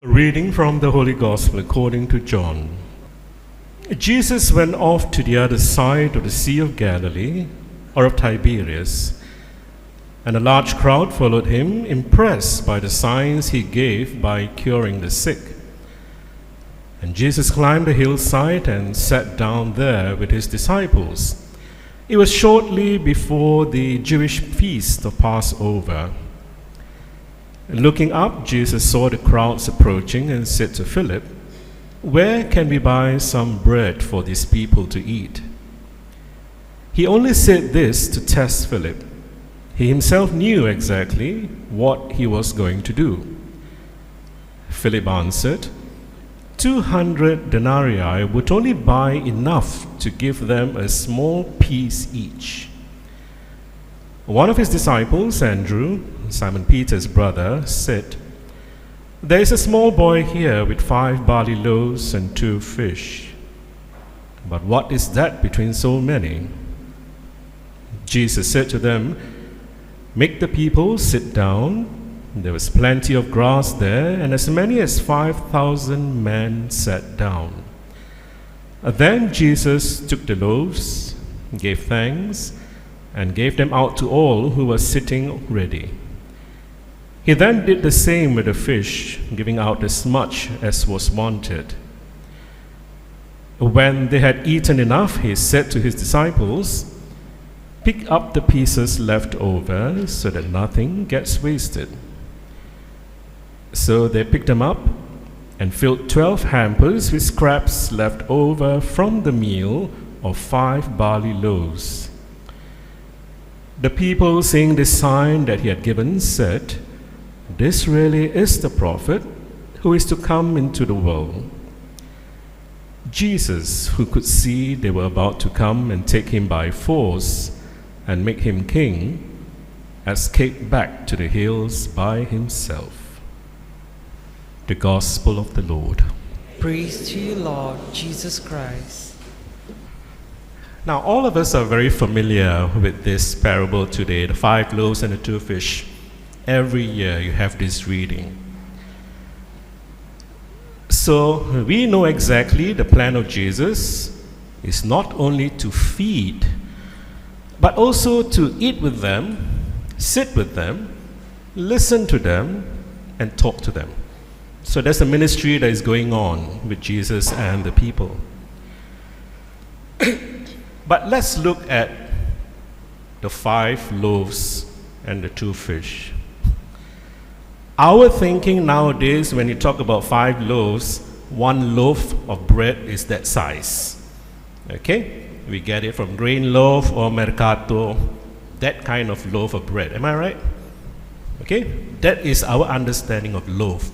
Reading from the Holy Gospel according to John. Jesus went off to the other side of the Sea of Galilee, or of Tiberias, and a large crowd followed him, impressed by the signs he gave by curing the sick. And Jesus climbed a hillside and sat down there with his disciples. It was shortly before the Jewish feast of Passover. Looking up, Jesus saw the crowds approaching and said to Philip, "Where can we buy some bread for these people to eat?" He only said this to test Philip. He himself knew exactly what he was going to do. Philip answered, 200 denarii would only buy enough to give them a small piece each. One of his disciples, Andrew, Simon Peter's brother, said, "There is a small boy here with 5 barley loaves and 2 fish. But what is that between so many?" Jesus said to them, "Make the people sit down." There was plenty of grass there, and as many as 5,000 men sat down. Then Jesus took the loaves, gave thanks, and gave them out to all who were sitting ready. He then did the same with the fish, giving out as much as was wanted. When they had eaten enough, he said to his disciples, "Pick up the pieces left over so that nothing gets wasted." So they picked them up and filled 12 hampers with scraps left over from the meal of 5 barley loaves. The people, seeing the sign that he had given, said, "This really is the prophet who is to come into the world." Jesus, who could see they were about to come and take him by force and make him king, escaped back to the hills by himself. The Gospel of the Lord. Praise to you, Lord Jesus Christ. Now, all of us are very familiar with this parable today, the 5 loaves and the 2 fish. Every year you have this reading. So we know exactly the plan of Jesus is not only to feed, but also to eat with them, sit with them, listen to them, and talk to them. So there's a ministry that is going on with Jesus and the people. But let's look at the 5 loaves and the 2 fish. Our thinking nowadays, when you talk about 5 loaves, 1 loaf of bread is that size. Okay? We get it from grain loaf or mercato, that kind of loaf of bread. Am I right? Okay? That is our understanding of loaf.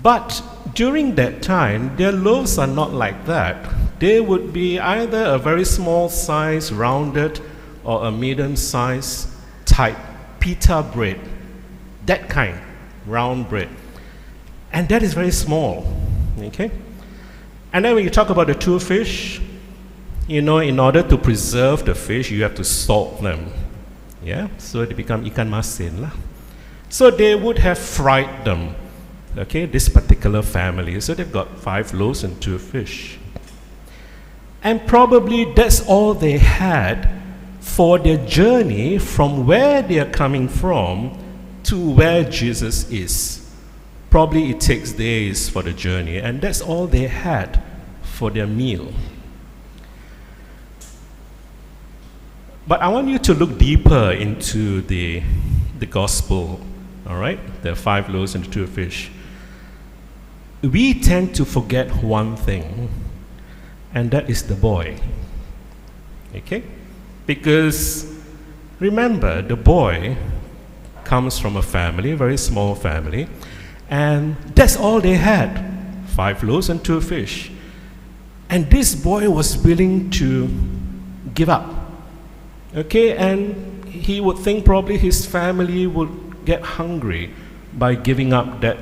But during that time, their loaves are not like that. They would be either a very small size, rounded, or a medium size type pita bread. That kind, round bread. And that is very small. Okay? And then when you talk about the 2 fish, you know, in order to preserve the fish, you have to salt them. Yeah? So they become ikan masin lah. So they would have fried them. Okay, this particular family. So they've got 5 loaves and 2 fish. And probably that's all they had for their journey from where they are coming from to where Jesus is. Probably it takes days for the journey, and that's all they had for their meal. But I want you to look deeper into the gospel, all right? There are 5 loaves and 2 fish. We tend to forget one thing, and that is the boy. Okay? Because remember, the boy comes from a family, a very small family, and that's all they had, 5 loaves and 2 fish. And this boy was willing to give up. Okay? And he would think probably his family would get hungry by giving up that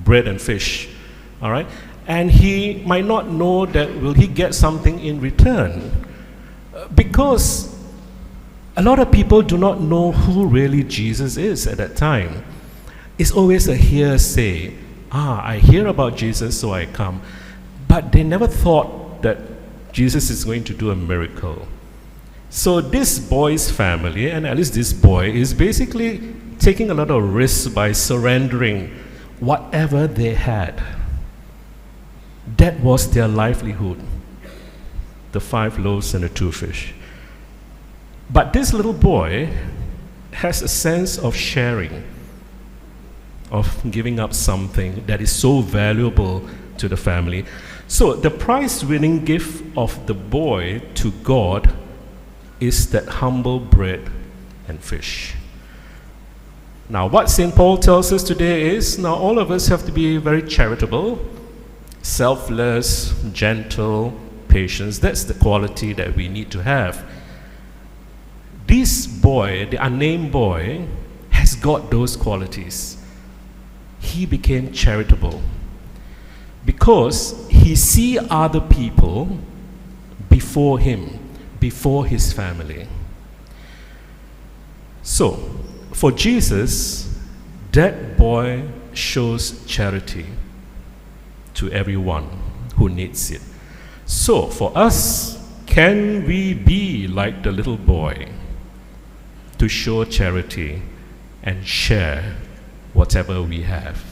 bread and fish, all right? And he might not know that will he get something in return, because a lot of people do not know who really Jesus is at that time. It's always a hearsay I hear about Jesus, so I come. But they never thought that Jesus is going to do a miracle. So this boy's family, and at least this boy, is basically taking a lot of risks by surrendering whatever they had. That was their livelihood, the 5 loaves and the 2 fish. But this little boy has a sense of sharing, of giving up something that is so valuable to the family. So the prize-winning gift of the boy to God is that humble bread and fish. Now, what St. Paul tells us today is, now all of us have to be very charitable, selfless, gentle, patient. That's the quality that we need to have. This boy, the unnamed boy, has got those qualities. He became charitable because he see other people before him, before his family. So, for Jesus, that boy shows charity to everyone who needs it. So, for us, can we be like the little boy to show charity and share whatever we have?